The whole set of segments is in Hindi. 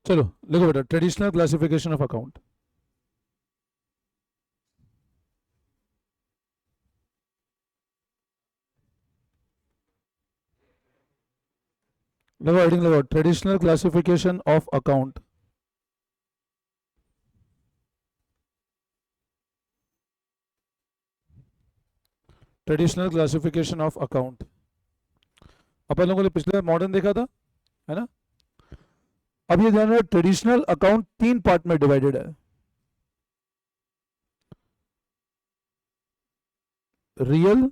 चलो लिखो बेटा, ट्रेडिशनल क्लासिफिकेशन ऑफ अकाउंट। लगो हेडिंग लगो, traditional classification of account. Traditional classification of account. अपन लोगों ने पिछले मॉडर्न देखा था, है ना। अब ये ध्यान रखो, ट्रेडिशनल अकाउंट तीन पार्ट में डिवाइडेड है। Real,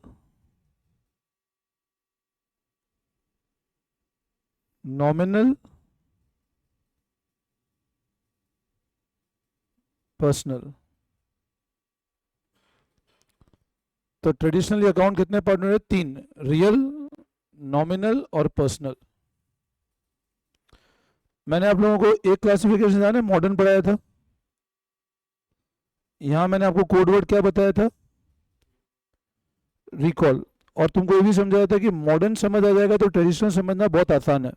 nominal, personal. तो ट्रेडिशनली अकाउंट कितने पार्ट में है? तीन, रियल, नॉमिनल और पर्सनल। मैंने आप लोगों को एक क्लासिफिकेशन जाने मॉडर्न पढ़ाया था। यहां मैंने आपको कोड वर्ड क्या बताया था? रिकॉल। और तुमको ये भी समझाया था कि मॉडर्न समझ आ जाएगा तो ट्रेडिशनल समझना बहुत आसान है,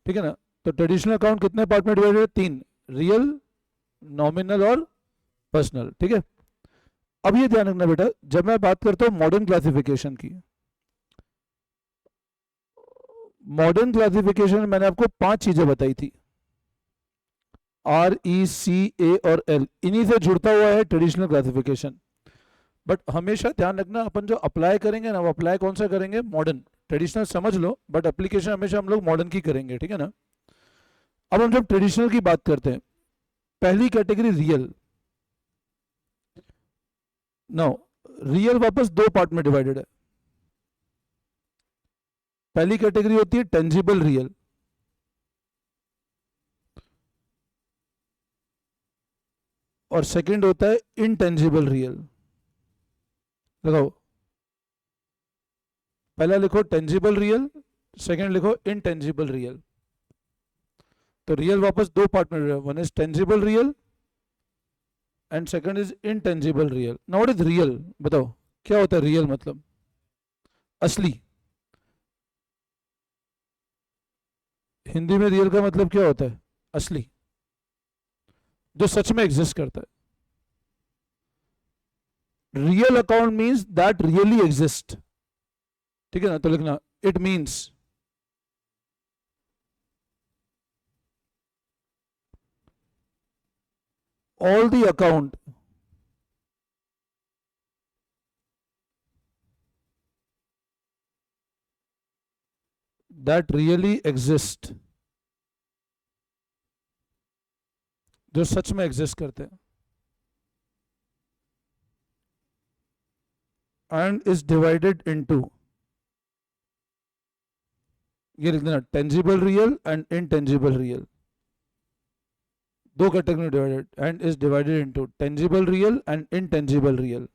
ठीक है ना। तो ट्रेडिशनल अकाउंट कितने पार्ट में डिवाइडेड है? तीन, रियल, नॉमिनल और पर्सनल, ठीक है। अब ये ध्यान रखना बेटा, जब मैं बात करता हूं मॉडर्न क्लासिफिकेशन की, मॉडर्न क्लासिफिकेशन मैंने आपको पांच चीजें बताई थी, RECA और L, इन्हीं से जुड़ता हुआ है ट्रेडिशनल क्लासिफिकेशन। बट हमेशा ध्यान रखना, अपन जो अप्लाई करेंगे ना, वो अप्लाई कौन सा करेंगे? मॉडर्न। ट्रेडिशनल समझ लो, बट एप्लीकेशन हमेशा हम लोग मॉडर्न की करेंगे, ठीक है ना। अब हम जब ट्रेडिशनल की बात करते हैं, पहली कैटेगरी रियल। नाउ रियल वापस दो पार्ट में डिवाइडेड है। पहली कैटेगरी होती है टेंजिबल रियल, और सेकंड होता है इनटेंजिबल रियल। लगाओ, पहला लिखो टेंजिबल रियल, सेकंड लिखो इनटेंजिबल रियल। तो रियल वापस दो पार्ट में, one is tangible real and second is intangible real. Now what is real? बताओ क्या होता है रियल मतलब? असली। हिंदी में रियल का मतलब क्या होता है? असली, जो सच में एग्जिस्ट करता है। Real account means that really exist, ठीक है ना। तो लिखना, it means all the account that really exist, जो सच में एग्जिस्ट करते हैं, एंड इज डिवाइडेड इनटू, ये लिख देना, tangible real and intangible real. दो कैटेगरी में divided, and is divided into tangible real and intangible real.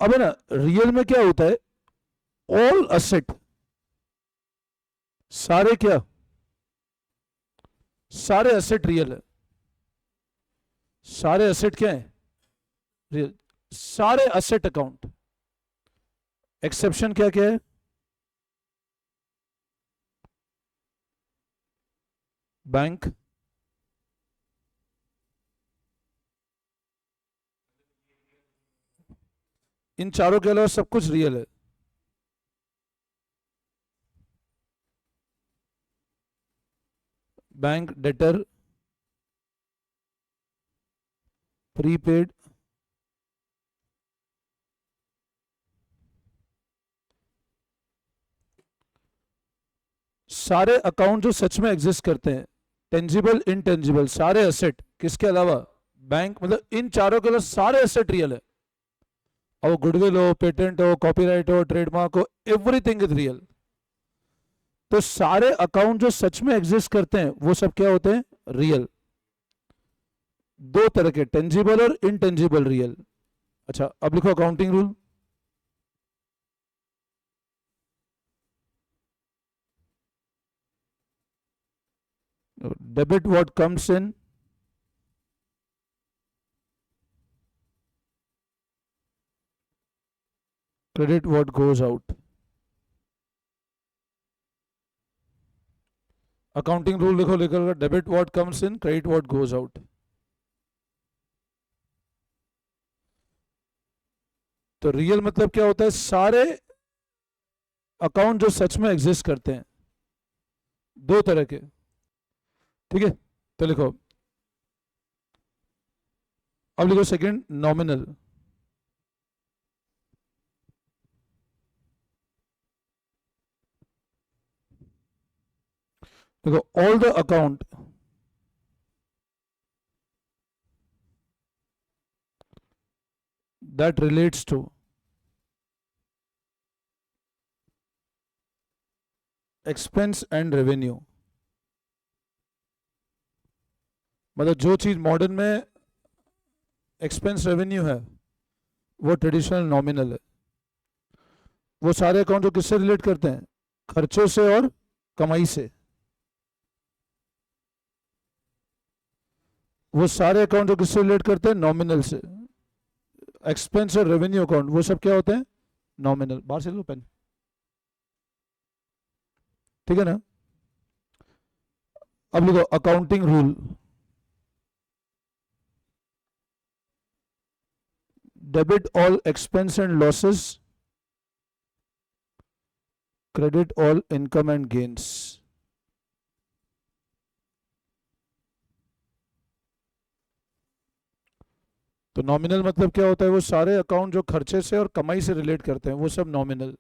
अब है ना, रियल में क्या होता है? ऑल असेट, सारे क्या, सारे असेट रियल है। सारे असेट क्या है? रियल। सारे असेट अकाउंट, एक्सेप्शन क्या क्या है? बैंक, इन चारों के अलावा सब कुछ रियल है। बैंक, डेटर, प्रीपेड, सारे अकाउंट जो सच में एग्जिस्ट करते हैं, टेंजिबल, इनटेंजिबल, सारे एसेट, किसके अलावा? बैंक, मतलब इन चारों के अलावा सारे एसेट रियल है। और गुडविल हो, पेटेंट हो, कॉपीराइट हो, ट्रेडमार्क हो, एवरीथिंग इज रियल। तो सारे अकाउंट जो सच में एग्जिस्ट करते हैं वो सब क्या होते हैं? रियल। दो तरह के, टेंजिबल और इनटेंजिबल रियल। अच्छा, अब लिखो accounting rule. Debit what comes in, credit what goes out. Accounting rule लिखो, लिखो debit what comes in, credit what goes out. तो रियल मतलब क्या होता है? सारे अकाउंट जो सच में एग्जिस्ट करते हैं, दो तरह के. ठीक है, तो लिखो. अब लिखो सेकंड, नॉमिनल. देखो, all the account that relates to expense and revenue. मतलब जो चीज मॉडर्न में एक्सपेंस रेवेन्यू है वो ट्रेडिशनल नॉमिनल है. वो सारे अकाउंट जो किससे रिलेट करते हैं? खर्चों से और कमाई से. वो सारे अकाउंट जो किससे रिलेट करते हैं? नॉमिनल से. एक्सपेंस और रेवेन्यू अकाउंट वो सब क्या होते हैं? नॉमिनल. बाहर से लो पेन. ठीक है ना? अब लिखो accounting rule. Debit all expense and losses, credit all income and gains. तो नॉमिनल मतलब क्या होता है? वो सारे अकाउंट जो खर्चे से और कमाई से रिलेट करते हैं वो सब नॉमिनल.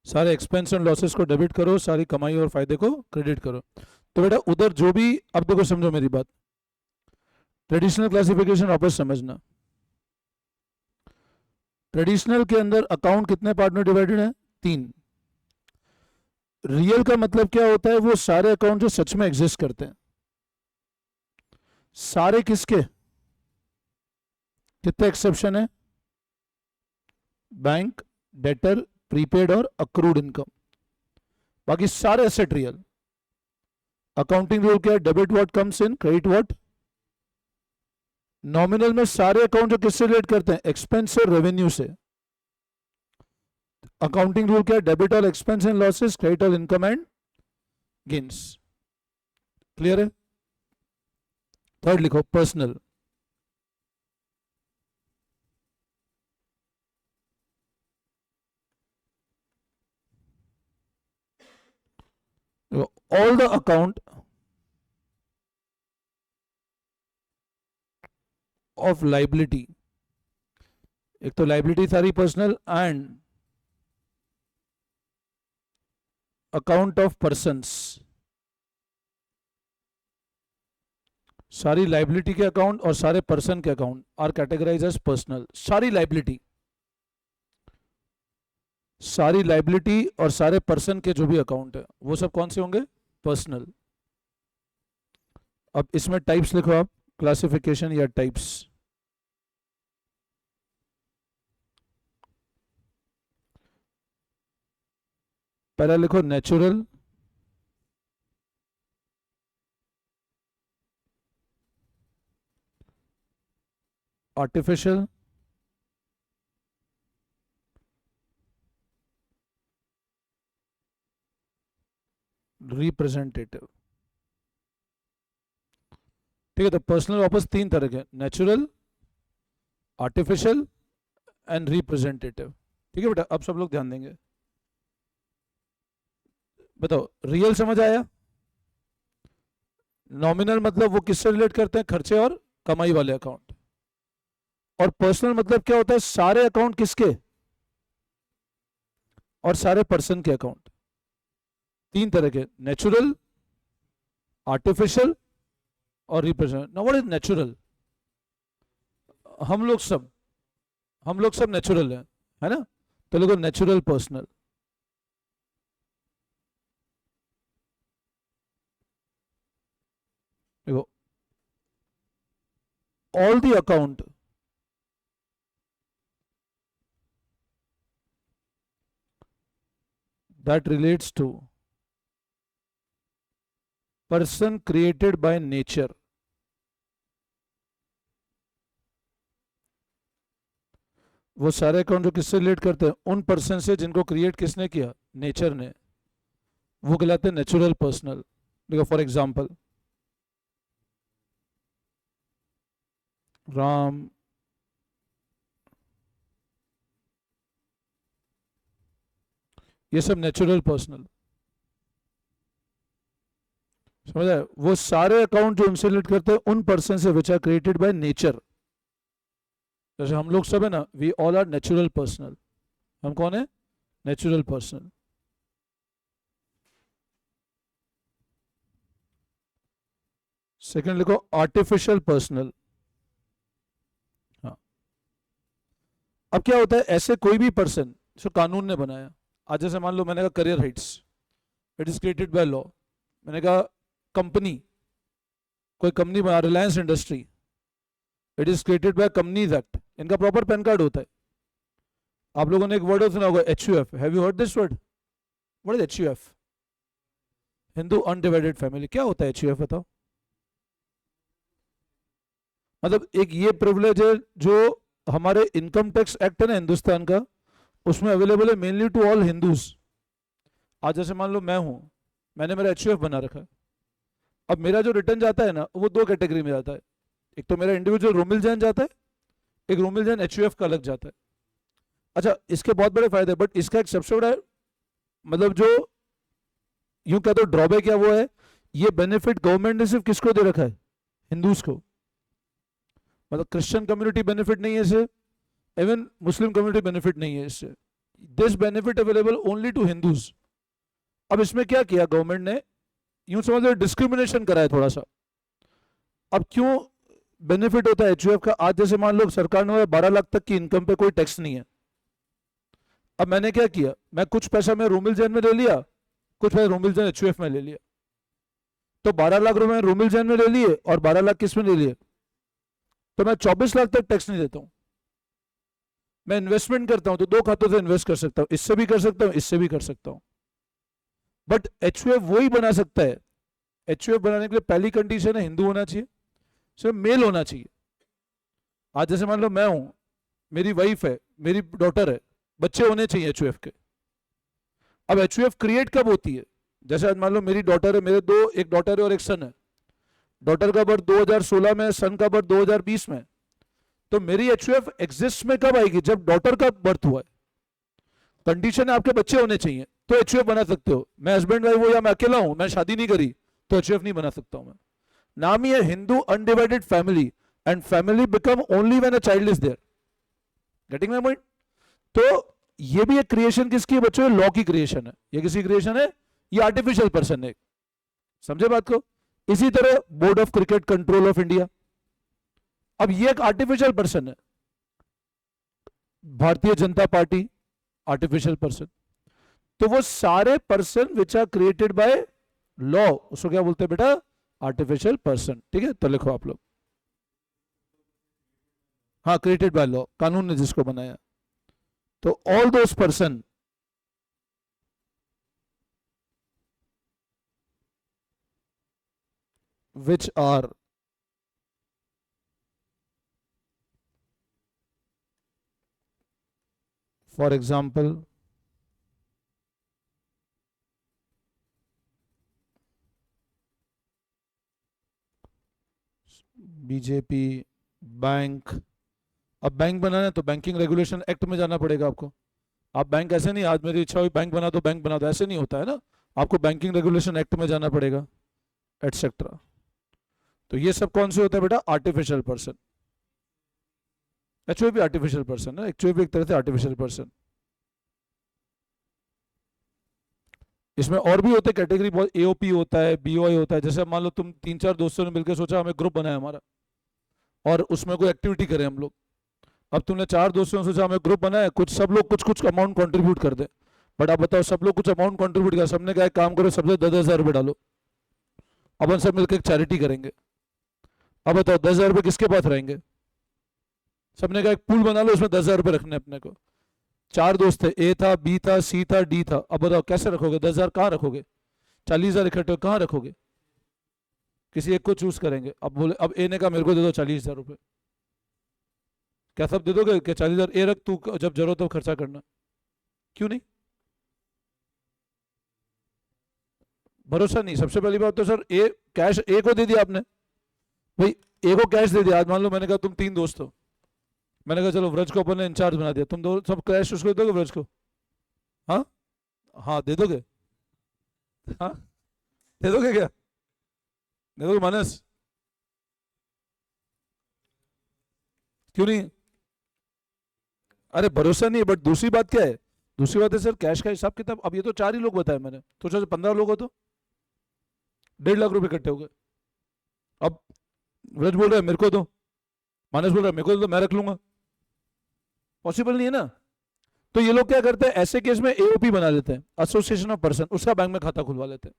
सारे एक्सपेंस एंड लॉसेस को डेबिट करो, सारी कमाई और फायदे को क्रेडिट करो. तो बेटा उधर जो भी, अब देखो समझो मेरी बात. ट्रेडिशनल क्लासिफिकेशन वापस समझना. ट्रेडिशनल के अंदर अकाउंट कितने पार्ट में डिवाइडेड है? 3. रियल का मतलब क्या होता है? वो सारे अकाउंट जो सच में एग्जिस्ट करते हैं. सारे किसके? कितने एक्सेप्शन है? बैंक, डेटर, प्रीपेड और अक्रूड इनकम. बाकी सारे एसेट रियल. अकाउंटिंग रूल क्या है? Debit what comes in, credit what. Nominal में सारे अकाउंट जो किससे रिलेट करते हैं? एक्सपेंस और रेवेन्यू से. अकाउंटिंग रूल क्या है? Debit all expense and losses, credit all income and gains. Clear है? थर्ड लिखो personal. All the account of liability. एक तो लाइबिलिटी सारी personal, and account of persons. सारी लाइबिलिटी के अकाउंट और सारे पर्सन के account are categorise as personal. सारी लाइबिलिटी, सारी लाइबिलिटी और सारे पर्सन के जो भी अकाउंट है वो सब कौन से होंगे? पर्सनल. अब इसमें टाइप्स लिखो आप, क्लासिफिकेशन या टाइप्स. पहला लिखो नेचुरल, आर्टिफिशियल, रिप्रेजेंटेटिव. ठीक है, तो पर्सनल वापस 3 तरह के: नेचुरल, आर्टिफिशियल एंड रिप्रेजेंटेटिव. ठीक है बेटा, अब सब लोग ध्यान देंगे. बताओ, रियल समझ आया? नॉमिनल मतलब वो किससे रिलेट करते हैं? खर्चे और कमाई वाले अकाउंट. और पर्सनल मतलब क्या होता है? सारे अकाउंट किसके? और सारे पर्सन के अकाउंट. 3 तरह के: नेचुरल, आर्टिफिशियल और represent. Now what is natural? हम लोग सब, नेचुरल है ना? तो लोगों नेचुरल पर्सनल. देखो, all the account that relates to person created by nature. वो सारे अकाउंट जो किससे रिलेट करते हैं, उन पर्सन से जिनको क्रिएट किसने किया, नेचर ने, वो कहलाते हैं नेचुरल पर्सनल. देखो फॉर एग्जांपल राम, ये सब नेचुरल पर्सनल. समझ आए? वो सारे अकाउंट जो उनसे रिलेट करते हैं उन पर्सन से which are created by nature. जैसे हम लोग सब है ना, we all are natural personal. हम कौन है? Natural personal. सेकंड लिखो आर्टिफिशियल पर्सनल. हाँ, अब क्या होता है, ऐसे कोई भी पर्सन जो कानून ने बनाया, आज जैसे मान लो मैंने कहा career Heights, it is created by law. मैंने कहा कंपनी, कोई कंपनी बना, Reliance industry, it is created by companies act. इनका प्रॉपर पैन कार्ड होता है. आप लोगों ने एक वर्ड सुना होगा HUF. Have you heard this word? What is HUF? Hindu undivided family. क्या होता है HUF बताओ? मतलब एक ये प्रिविलेज है जो हमारे इनकम टैक्स एक्ट है ना हिंदुस्तान का, उसमें अवेलेबल है मेनली टू ऑल हिंदूज. आज जैसे मान लो मैं हूं, मैंने मेरा HUF बना रखा है. अब मेरा जो रिटर्न जाता है ना, वो दो कैटेगरी में जाता है. एक तो मेरा इंडिविजुअल रोमिल जैन जाता है, एक रोमिल जैन HUF का अलग जाता है. अच्छा, इसके बहुत बड़े फायदे हैं, बट इसका एक सबसे बड़ा मतलब जो यूं कहते हो ड्रॉबैक क्या वो है, ये बेनिफिट गवर्नमेंट ने सिर्फ किसको दे रखा है? हिंदूज को. मतलब क्रिश्चियन कम्युनिटी बेनिफिट नहीं है इससे, इवन मुस्लिम कम्युनिटी बेनिफिट नहीं है इससे. This benefit available only to Hindus. अब इसमें क्या किया गवर्नमेंट ने, यूं समझ लो डिस्क्रिमिनेशन कराया थोड़ा सा. अब क्यों बेनिफिट होता है HUF का? आज जैसे मान लो सरकार ने 12 लाख तक की इनकम पे कोई टैक्स नहीं है. अब मैंने क्या किया, मैं कुछ पैसा मैं रोमिल जैन में ले लिया, कुछ पैसा रोमिल जैन HUF में ले लिया. तो 12 लाख रुपए रोमिल जैन में ले लिए और 12 लाख किस में ले लिए, तो मैं 24 लाख तक टैक्स नहीं देता हूं. मैं इन्वेस्टमेंट करता हूं तो दो खातों से इन्वेस्ट कर सकता हूं, इससे भी कर सकता हूं, इससे भी कर सकता हूं. बट HUF वही बना सकता है. HUF बनाने के लिए पहली कंडीशन है हिंदू होना चाहिए, सिर्फ मेल होना चाहिए. आज जैसे मान लो मैं हूं, मेरी वाइफ है, मेरी डॉटर है, बच्चे होने चाहिए HUF के. अब HUF क्रिएट कब होती है? जैसे आज मान लो मेरी डॉटर है, मेरे दो, एक डॉटर है और एक सन है. डॉटर का बर्थ 2016 में, सन का बर्थ 2020 में. तो मेरी HUF एग्जिस्ट में कब आएगी? जब डॉटर का बर्थ हुआ है. कंडीशन है आपके बच्चे होने चाहिए तो HUF बना सकते हो. मैं हस्बैंड वाइफ हूं या मैं अकेला हूं, मैं शादी नहीं करी, तो HUF नहीं बना सकता हूं मैं. नाम ही है Hindu undivided family, and family become only when a child is there. Getting my point? तो ये भी एक क्रिएशन किसकी है बच्चों? लॉ की क्रिएशन है. ये किसी क्रिएशन है? ये आर्टिफिशियल पर्सन है. समझे बात को? इसी तरह board of cricket control of India, अब ये एक आर्टिफिशियल पर्सन है. Bharatiya Janata party artificial person. तो वो सारे person which are created by law, उसको क्या बोलते हैं बेटा? Artificial person. ठीक है, तो लिखो आप लोग. हाँ, क्रिएटेड बाय लॉ, कानून ने जिसको बनाया. तो all those person which are for example BJP, bank. अब बैंक बनाना है तो बैंकिंग रेगुलेशन एक्ट में जाना पड़ेगा आपको. आप बैंक ऐसे नहीं, आज मेरी इच्छा हुई बैंक बना दो, बैंक बना दो, ऐसे नहीं होता है ना. आपको बैंकिंग रेगुलेशन एक्ट में जाना पड़ेगा, एटसेट्रा. तो ये सब कौन से होता है बेटा? Artificial person. HUF भी आर्टिफिशियल पर्सन है, HUF भी एक तरह से आर्टिफिशियल पर्सन. इसमें और भी होते कैटेगरी, बहुत AOP होता है, BOI होता है. जैसे मान लो तुम 3-4 दोस्तों ने मिलकर सोचा हमें ग्रुप बनाया हमारा, और उसमें कोई एक्टिविटी करें हम लोग. अब तुमने 4 दोस्तों ने सोचा हमें ग्रुप बनाया, कुछ सब लोग कुछ कुछ अमाउंट कंट्रीब्यूट कर दे. बट आप बताओ, सब लोग कुछ अमाउंट कंट्रीब्यूट किया, सबने कहा एक काम करो, सबसे 10,000 रुपये डालो, अपन सब मिलकर एक चैरिटी करेंगे. अब बताओ 10,000 रुपये किसके पास रहेंगे? सबने कहा एक पूल बना लो, उसमें 10,000 रुपये रखने अपने को. चार दोस्त थे, ए था, बी था, सी था, डी था। अब बताओ कैसे रखोगे? 10,000 कहाँ रखोगे? 40,000 इकट्ठे कहाँ रखोगे? किसी एक को चूज करेंगे। अब बोले, अब ए ने कहा मेरे को दे दो 40,000 रुपये, क्या सब दे दोगे? क्या 40,000 ए रख, तू जब जरूरत हो खर्चा करना? क्यों नहीं? भरोसा नहीं। सबसे पहली बात तो सर, ए कैश ए को दे दिया आपने भाई, ए को कैश दे दिया। आज मान लो मैंने कहा तुम 3 दोस्त हो, मैंने कहा चलो व्रज को अपन ने इंचार्ज बना दिया, तुम दो सब कैश उसको दे दोगे व्रज को? हाँ, हाँ दे दोगे? हाँ दे दोगे क्या? दे दोगे मानस? क्यों नहीं? अरे भरोसा नहीं है। बट दूसरी बात क्या है? दूसरी बात है सर, कैश का हिसाब किताब, अब ये तो 4 ही लोग बताए मैंने, तो चलो 15 लोग हो तो 1.5 लाख रुपए इकट्ठे हो गए। अब व्रज बोल रहा है मेरे को दो, मानस बोल रहा है मेरे को दो, मैं रख लूंगा। पॉसिबल नहीं है ना। तो ये लोग क्या करते हैं, ऐसे केस में एओपी बना लेते हैं, एसोसिएशन ऑफ पर्सन, उसका बैंक में खाता खुलवा लेते हैं।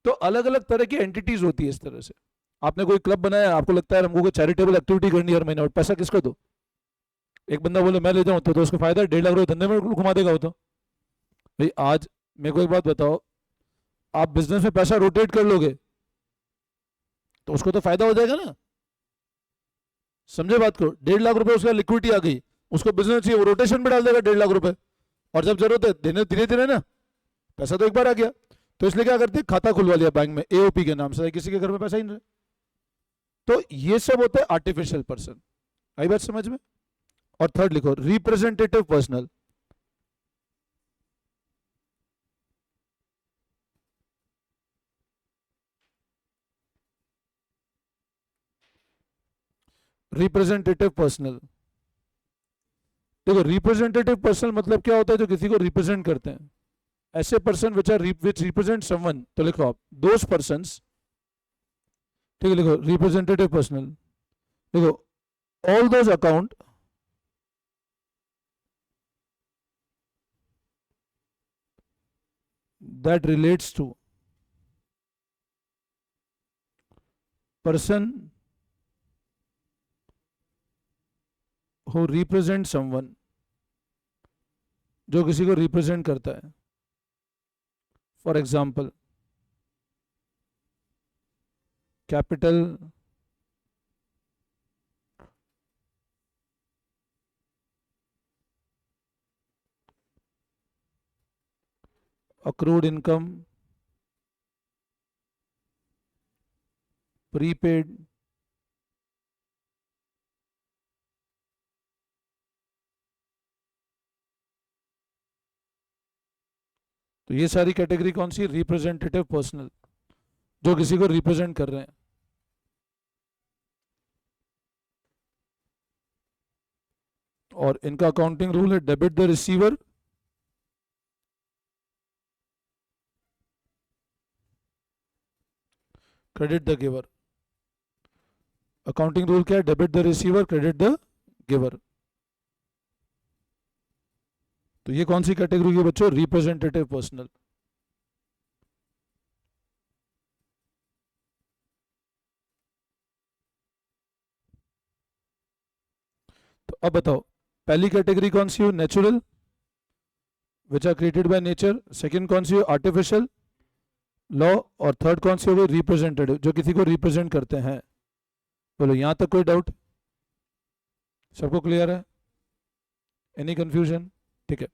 तो अलग अलग तरह की एंटिटीज होती है इस तरह से। आपने कोई क्लब बनाया, आपको लगता है हमको कोई चैरिटेबल एक्टिविटी करनी है हर महीने, और पैसा किसको दो? एक बंदा बोले मैं ले जाऊं, तो उसको फायदा है, 1.5 लाख रुपए धंधे में घुमा देगा वो तो। भाई आज मेरे को एक बात बताओ, आप बिजनेस में पैसा रोटेट कर लोगे तो उसको तो फायदा हो जाएगा ना। समझे बात को? 1.5 लाख रुपए उसका लिक्विडिटी आ गई, उसको बिजनेस चाहिए, वो रोटेशन में डाल देगा 1.5 लाख रुपए, और जब जरूरत है देने धीरे धीरे ना, पैसा तो एक बार आ गया। तो इसलिए क्या करते हैं, खाता खुलवा लिया बैंक में एओपी के नाम से, किसी के घर में पैसा ही नहीं रहे। तो ये सब होता है आर्टिफिशियल पर्सन। आई बात समझ में? और थर्ड लिखो, रिप्रेजेंटेटिव पर्सनल। रिप्रेजेंटेटिव पर्सनल, देखो रिप्रेजेंटेटिव पर्सनल मतलब क्या होता है? जो किसी को रिप्रेजेंट करते हैं, ऐसे person which are which represent someone, तो लिखो आप दोज पर्सन्स। ठीक है, लिखो रिप्रेजेंटेटिव पर्सनल, देखो all those account that relates to person who represent someone, जो किसी को रिप्रेजेंट करता है। For example capital, accrued income, prepaid, तो ये सारी कैटेगरी कौन सी? रिप्रेजेंटेटिव पर्सनल, जो किसी को रिप्रेजेंट कर रहे हैं। और इनका अकाउंटिंग रूल है, debit the receiver, credit the giver. Accounting rule क्या है? Debit the receiver, credit the giver. तो ये कौन सी कैटेगरी है बच्चों? Representative personal. तो अब बताओ, पहली कैटेगरी कौन सी हो? Natural, which are created by nature. Second कौन सी हो? Artificial, law. और थर्ड कौन सी हो गई? रिप्रेजेंटेटिव, जो किसी को रिप्रेजेंट करते हैं। बोलो यहां तक कोई डाउट? सबको क्लियर है? Any confusion? ठीक है।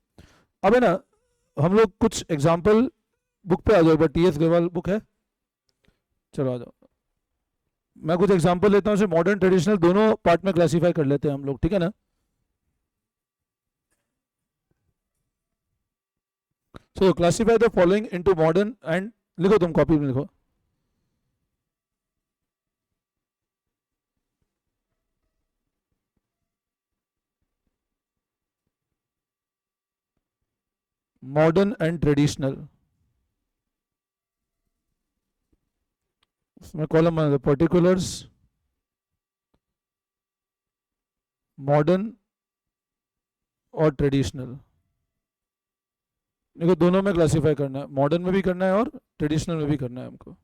अब है ना, हम लोग कुछ एग्जाम्पल, बुक पे आ जाओ, बट टीएस ग्रेवाल बुक है, चलो आ जाओ। मैं कुछ एग्जाम्पल लेता हूँ, मॉडर्न ट्रेडिशनल दोनों पार्ट में क्लासीफाई कर लेते हैं हम लोग, ठीक है ना। So classify the following into modern and, लिखो तुम कॉपी में लिखो, मॉडर्न एंड ट्रेडिशनल। उसमें कॉलम बना दो, पर्टिकुलर्स, मॉडर्न और ट्रेडिशनल। देखो दोनों में क्लासीफाई करना है, मॉडर्न में भी करना है और ट्रेडिशनल में भी करना है हमको।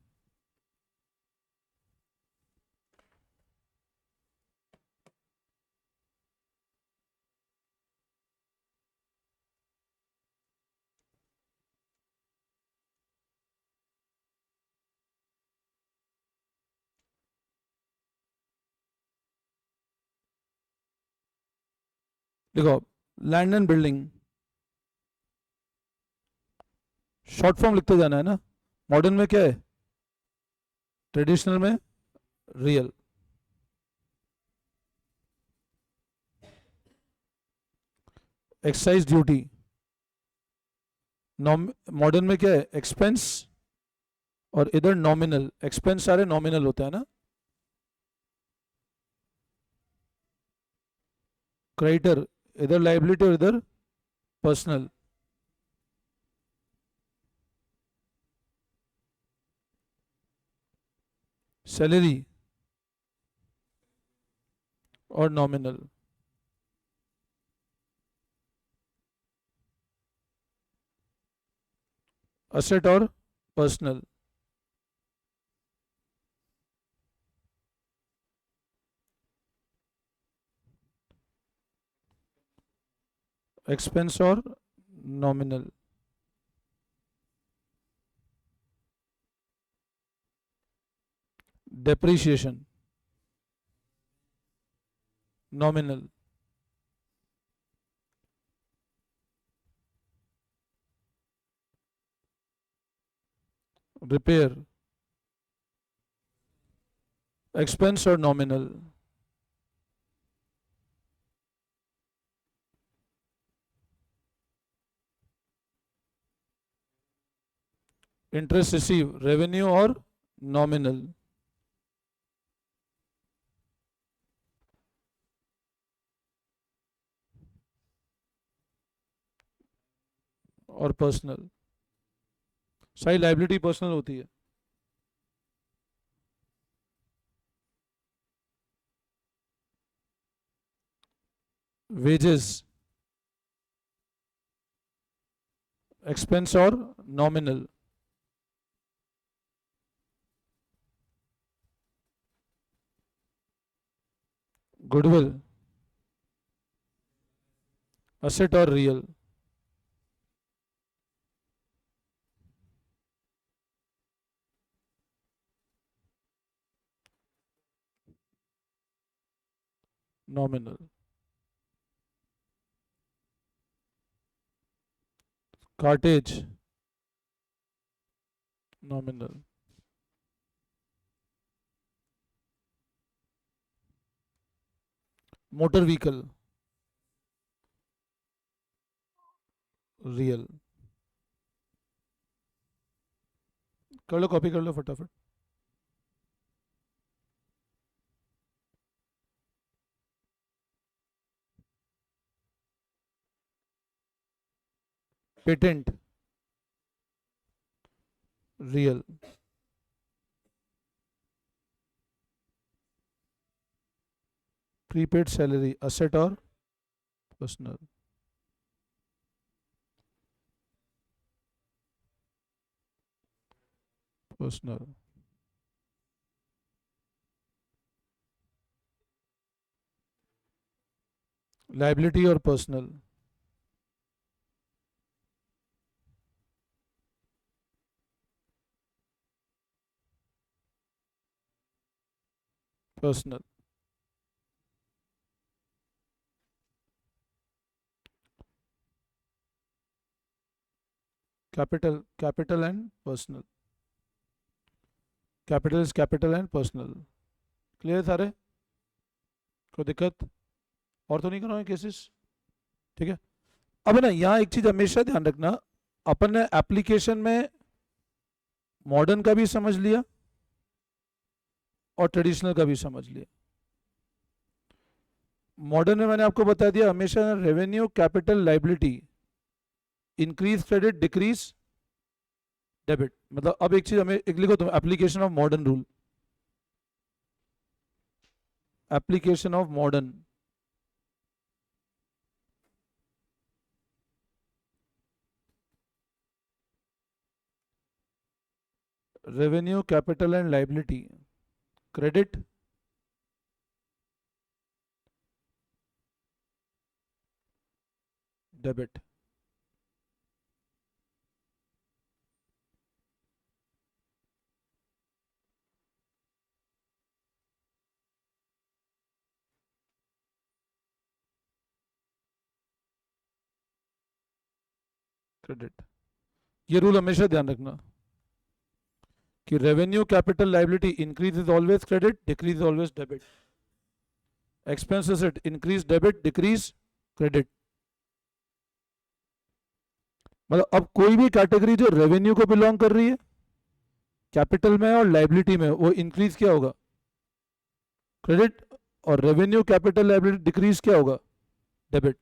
देखो, land and building short form लिखते जाना है ना. मॉडर्न में क्या है, ट्रेडिशनल में रियल. एक्साइज ड्यूटी, मॉडर्न में क्या है, एक्सपेंस, और इधर नॉमिनल. एक्सपेंस सारे नॉमिनल होता है ना. क्रेडिटर, इधर लाइबिलिटी और इधर पर्सनल. सैलरी और नॉमिनल. असेट और पर्सनल. एक्सपेंस और nominal. Depreciation nominal. Repair expense और नॉमिनल. इंटरेस्ट रिसीव रेवेन्यू और नॉमिनल. और पर्सनल. सारी लाइबिलिटी पर्सनल होती है. वेजेस एक्सपेंस और नॉमिनल. गुडविल असेट और real. Nominal. Cartage nominal. Motor vehicle real. कर लो, कॉपी कर लो फटाफट. Patent real. Prepaid salary asset और पर्सनल. पर्सनल. लाइबिलिटी और personal. Personal. Capital and personal. Capital is capital and personal. Clear सारे, कोई दिक्कत और तो नहीं कराओगे केसेस. ठीक है. अब ना यहाँ एक चीज हमेशा ध्यान रखना, अपन ने एप्लीकेशन में मॉडर्न का भी समझ लिया और ट्रेडिशनल का भी समझ लिया. मॉडर्न में मैंने आपको बता दिया हमेशा revenue capital liability, increase credit decrease debit. मतलब अब एक चीज हमें एक लिखो तुम, application of modern rule. Application of modern. Revenue capital and liability, credit debit. Credit. ये रूल हमेशा ध्यान रखना कि revenue capital liability increase is always credit, decrease always debit. Expense asset increase debit, decrease credit. मतलब अब कोई भी कैटेगरी जो रेवेन्यू को बिलोंग कर रही है, कैपिटल में और लाइबिलिटी में, वो इंक्रीज क्या होगा? क्रेडिट। और रेवेन्यू कैपिटल लाइबिलिटी डिक्रीज क्या होगा? डेबिट।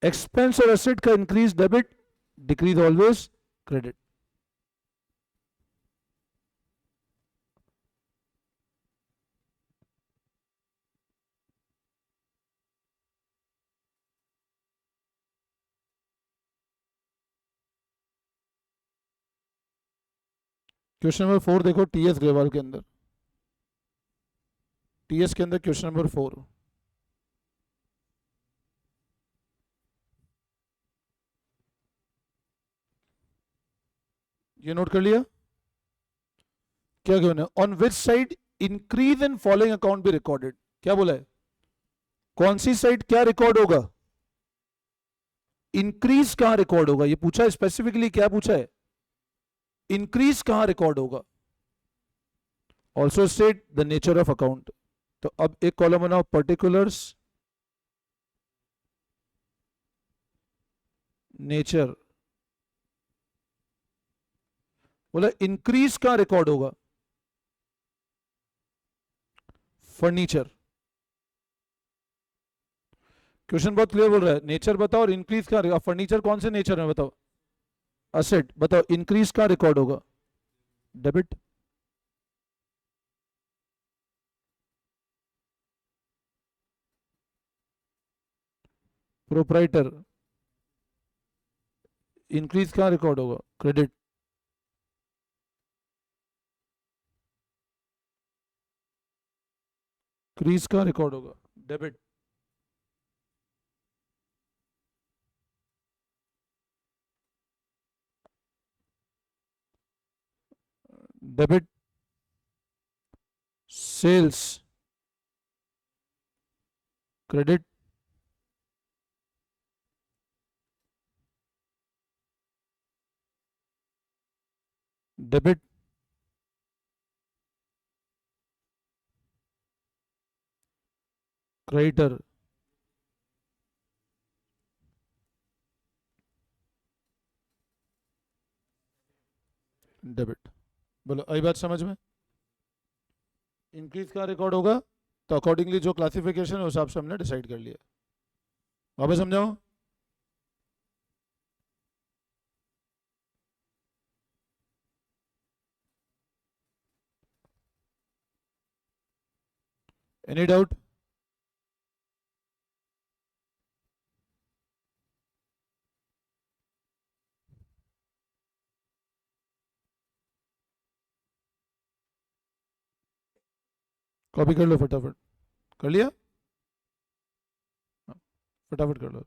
एक्सपेंस और एसेट का increase debit, decrease always credit. Question number 4 देखो, टीएस ग्रेवाल के अंदर, टीएस के अंदर क्वेश्चन नंबर 4। ये नोट कर लिया? क्या कहना है? On which side increase in following account be recorded? क्या बोला है? कौन सी साइड क्या रिकॉर्ड होगा? इंक्रीज कहां रिकॉर्ड होगा, ये पूछा है स्पेसिफिकली। क्या पूछा है? इंक्रीज कहां रिकॉर्ड होगा। Also state the nature of account. तो अब एक कॉलम बनाओ, पर्टिकुलर्स, नेचर। बोला इंक्रीज कहां रिकॉर्ड होगा? फर्नीचर। क्वेश्चन बहुत क्लियर बोल रहा है, नेचर बताओ और इंक्रीज कहां। फर्नीचर कौन से नेचर में बताओ? असेट। बताओ इंक्रीज कहां रिकॉर्ड होगा? डेबिट। प्रोप्राइटर, इंक्रीज कहां रिकॉर्ड होगा? क्रेडिट। क्रीज कहां रिकॉर्ड होगा? Debit. Debit. Sales, credit. Debit. Creditor. Debit. बोलो आई बात समझ में? इंक्रीज कहां रिकॉर्ड होगा? तो अकॉर्डिंगली जो क्लासिफिकेशन है उस हिसाब से हमने डिसाइड कर लिया। वापस समझाओ। Any doubt? कॉपी कर लो फटाफट। कर लिया? हाँ, फटाफट कर लो।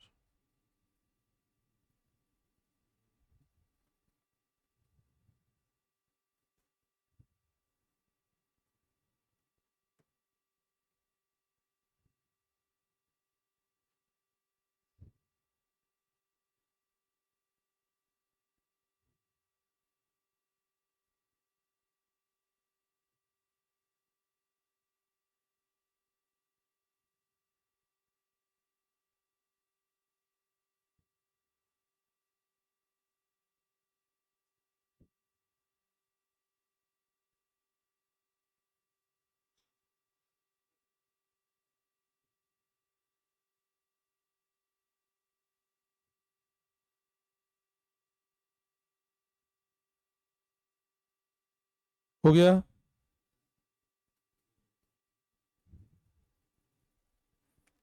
हो गया?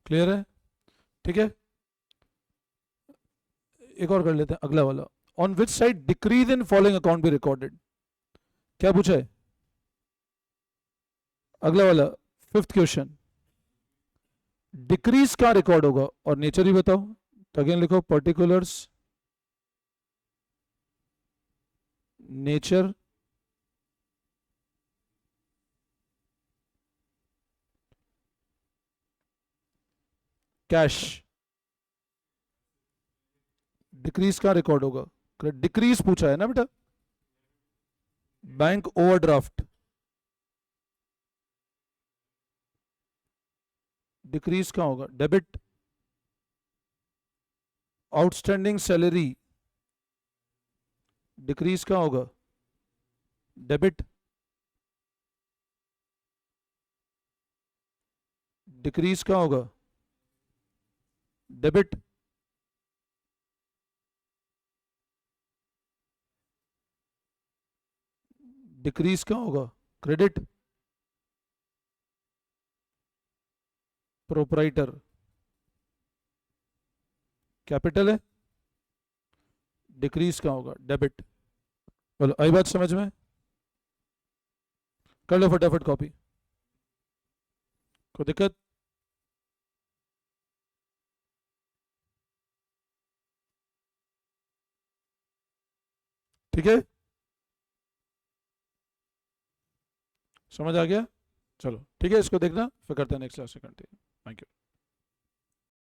क्लियर है? ठीक है, एक और कर लेते हैं, अगला वाला। On which side decrease in following account be recorded? क्या पूछा है? अगला वाला, फिफ्थ क्वेश्चन। डिक्रीज कहां रिकॉर्ड होगा और नेचर ही बताओ। तो अगेन लिखो, पर्टिकुलर्स, नेचर, कैश, डिक्रीज कहाँ रिकॉर्ड होगा? डिक्रीज पूछा है ना बेटा, बैंक ओवरड्राफ्ट डिक्रीज कहाँ होगा? डेबिट। आउटस्टैंडिंग सैलरी डिक्रीज कहाँ होगा? डेबिट। डिक्रीज कहाँ होगा? डेबिट। डिक्रीज कहाँ होगा? क्रेडिट। प्रोपराइटर कैपिटल है, डिक्रीज कहाँ होगा? डेबिट। बोलो आई बात समझ में? कर लो फटाफट कॉपी, कोई दिक्कत? ठीक है, समझ आ गया? चलो ठीक है, इसको देखना, फिर करते हैं नेक्स्ट क्लास से कंटिन्यू। Thank you.